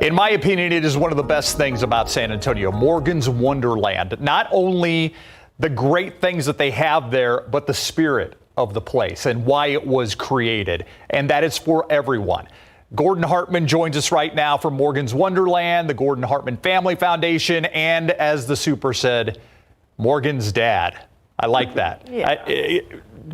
In my opinion, it is one of the best things about San Antonio, Morgans Wonderland. Not only the great things that they have there, but the spirit of the place and why it was created. And that is for everyone. Gordon Hartman joins us right now from Morgans Wonderland, the Gordon Hartman Family Foundation, and as the super said, Morgan's dad. I like that. Yeah.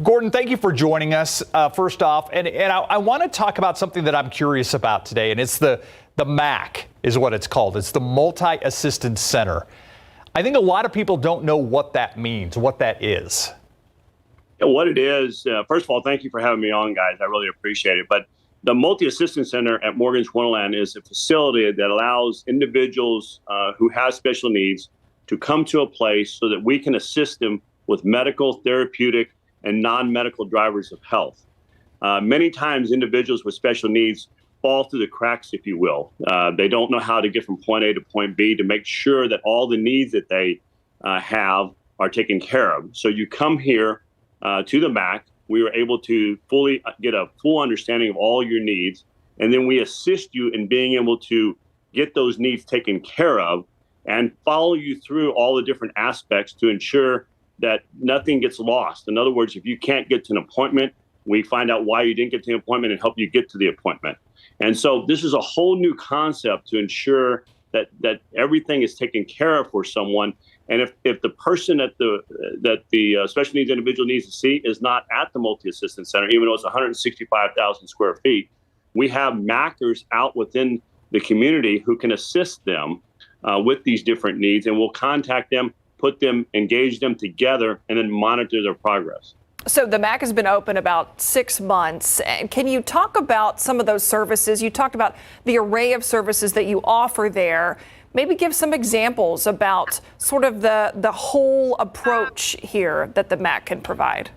Gordon, thank you for joining us, first off. And I want to talk about something that I'm curious about today, and it's the MAC is what it's called. It's the Multi-Assistance Center. I think a lot of people don't know what that means, what that is. What it is, first of all, thank you for having me on, guys. I really appreciate it. But the Multi-Assistance Center at Morgans Wonderland is a facility that allows individuals who have special needs to come to a place so that we can assist them with medical, therapeutic, and non-medical drivers of health. Many times individuals with special needs fall through the cracks, if you will. They don't know how to get from point A to point B to make sure that all the needs that they have are taken care of. So you come here to the MAC. We were able to fully get a full understanding of all your needs, and then we assist you in being able to get those needs taken care of and follow you through all the different aspects to ensure that nothing gets lost. In other words, if you can't get to an appointment, we find out why you didn't get to the appointment and help you get to the appointment. And so this is a whole new concept to ensure that everything is taken care of for someone. And if the person that the special needs individual needs to see is not at the Multi-Assistance Center, even though it's 165,000 square feet, we have MACers out within the community who can assist them with these different needs, and we'll contact them, engage them together, and then monitor their progress. So the MAC has been open about 6 months. Can you talk about some of those services? You talked about the array of services that you offer there. Maybe give some examples about sort of the whole approach here that the MAC can provide.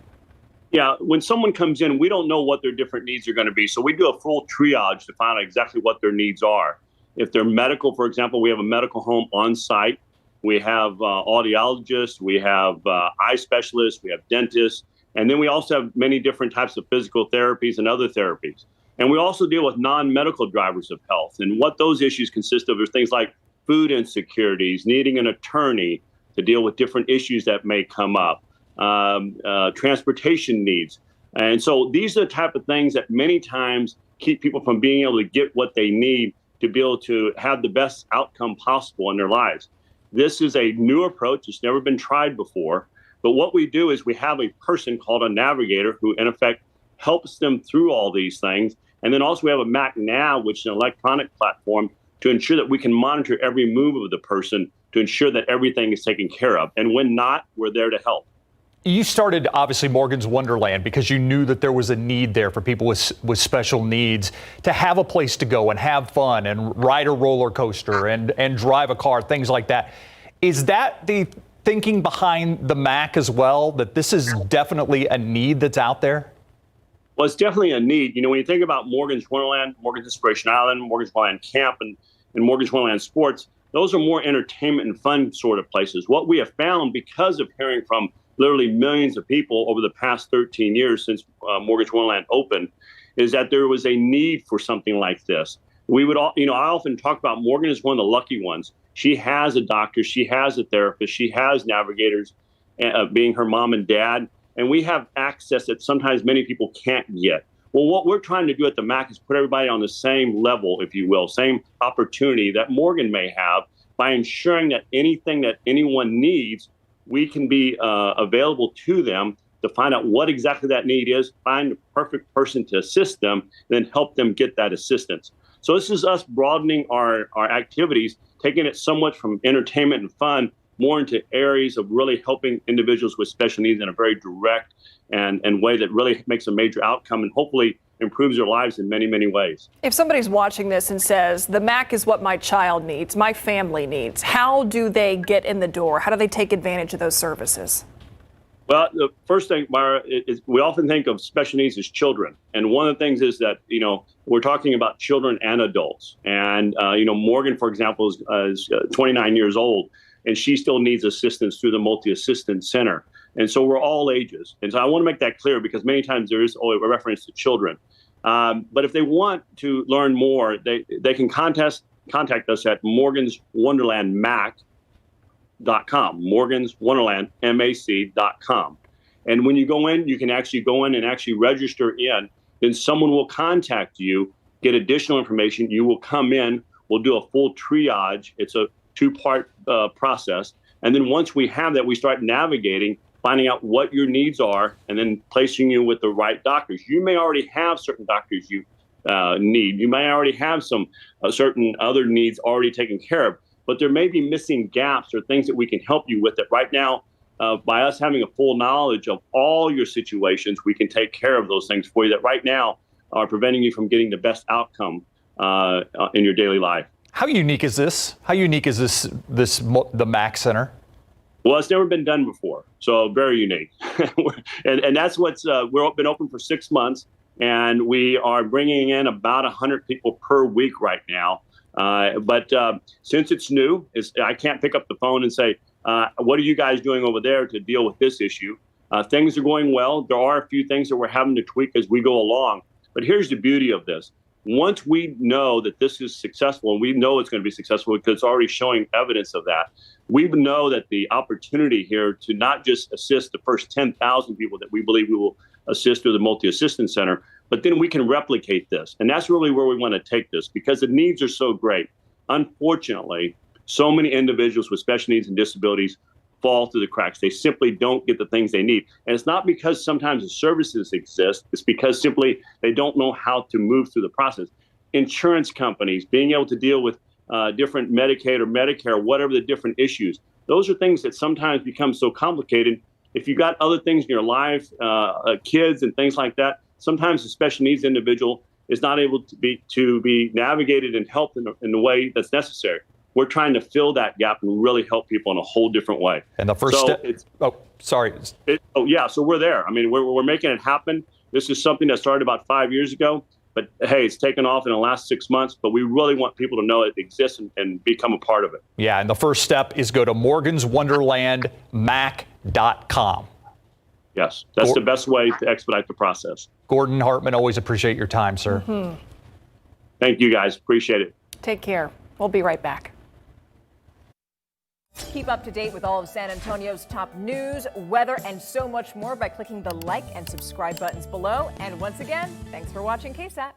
Yeah, when someone comes in, we don't know what their different needs are going to be. So we do a full triage to find out exactly what their needs are. If they're medical, for example, we have a medical home on site. We have audiologists, we have eye specialists, we have dentists, and then we also have many different types of physical therapies and other therapies. And we also deal with non-medical drivers of health. And what those issues consist of are things like food insecurities, needing an attorney to deal with different issues that may come up, transportation needs. And so these are the type of things that many times keep people from being able to get what they need to be able to have the best outcome possible in their lives. This is a new approach. It's never been tried before. But what we do is we have a person called a navigator who, in effect, helps them through all these things. And then also we have a MAC Now, which is an electronic platform to ensure that we can monitor every move of the person to ensure that everything is taken care of. And when not, we're there to help. You started, obviously, Morgans Wonderland because you knew that there was a need there for people with special needs to have a place to go and have fun and ride a roller coaster and drive a car, things like that. Is that the thinking behind the MAC as well, that this is definitely a need that's out there? Well, it's definitely a need. You know, when you think about Morgans Wonderland, Morgans Inspiration Island, Morgans Wonderland Camp, and Morgans Wonderland Sports, those are more entertainment and fun sort of places. What we have found, because of hearing from literally millions of people over the past 13 years since Morgans Wonderland opened, is that there was a need for something like this. We would all, I often talk about Morgan is one of the lucky ones. She has a doctor, she has a therapist, she has navigators, being her mom and dad, and we have access that sometimes many people can't get. Well, what we're trying to do at the MAC is put everybody on the same level, if you will, same opportunity that Morgan may have by ensuring that anything that anyone needs, we can be available to them to find out what exactly that need is, find the perfect person to assist them, and then help them get that assistance. So this is us broadening our activities, taking it somewhat from entertainment and fun more into areas of really helping individuals with special needs in a very direct and way that really makes a major outcome and hopefully improves their lives in many, many ways. If somebody's watching this and says, the MAC is what my child needs, my family needs, how do they get in the door? How do they take advantage of those services? Well, the first thing, Myra, is we often think of special needs as children. And one of the things is that, we're talking about children and adults. And, Morgan, for example, is 29 years old, and she still needs assistance through the Multi-Assistance Center. And so we're all ages. And so I want to make that clear because many times there is always a reference to children. But if they want to learn more, they can contact us at Morgans Wonderland Mac.com, Morgans Wonderland MAC.com. And when you go in, you can actually go in and actually register in. Then someone will contact you, get additional information. You will come in. We'll do a full triage. It's a 2-part process. And then once we have that, we start navigating, finding out what your needs are, and then placing you with the right doctors. You may already have certain doctors you need. You may already have some certain other needs already taken care of, but there may be missing gaps or things that we can help you with that right now. By us having a full knowledge of all your situations, we can take care of those things for you that right now are preventing you from getting the best outcome in your daily life. How unique is this? How unique is the MAC Center? Well, it's never been done before, so very unique. and that's what's we've been open for 6 months, and we are bringing in about 100 people per week right now. But since it's new, I can't pick up the phone and say, what are you guys doing over there to deal with this issue? Things are going well. There are a few things that we're having to tweak as we go along. But here's the beauty of this. Once we know that this is successful, and we know it's going to be successful because it's already showing evidence of that, we know that the opportunity here to not just assist the first 10,000 people that we believe we will assist through the Multi-Assistance Center, but then we can replicate this. And that's really where we want to take this because the needs are so great. Unfortunately, so many individuals with special needs and disabilities fall through the cracks. They simply don't get the things they need. And it's not because sometimes the services exist. It's because simply they don't know how to move through the process. Insurance companies, being able to deal with different Medicaid or Medicare, whatever the different issues, those are things that sometimes become so complicated. If you've got other things in your life, kids and things like that, sometimes a special needs individual is not able to be navigated and helped in the way that's necessary. We're trying to fill that gap and really help people in a whole different way. And the first step. So we're there. I mean, we're making it happen. This is something that started about 5 years ago, but hey, it's taken off in the last 6 months. But we really want people to know it exists and become a part of it. Yeah, and the first step is go to morganswonderlandmac.com. Yes, that's the best way to expedite the process. Gordon Hartman, always appreciate your time, sir. Mm-hmm. Thank you, guys. Appreciate it. Take care. We'll be right back. Keep up to date with all of San Antonio's top news, weather, and so much more by clicking the like and subscribe buttons below. And once again, thanks for watching KSAT.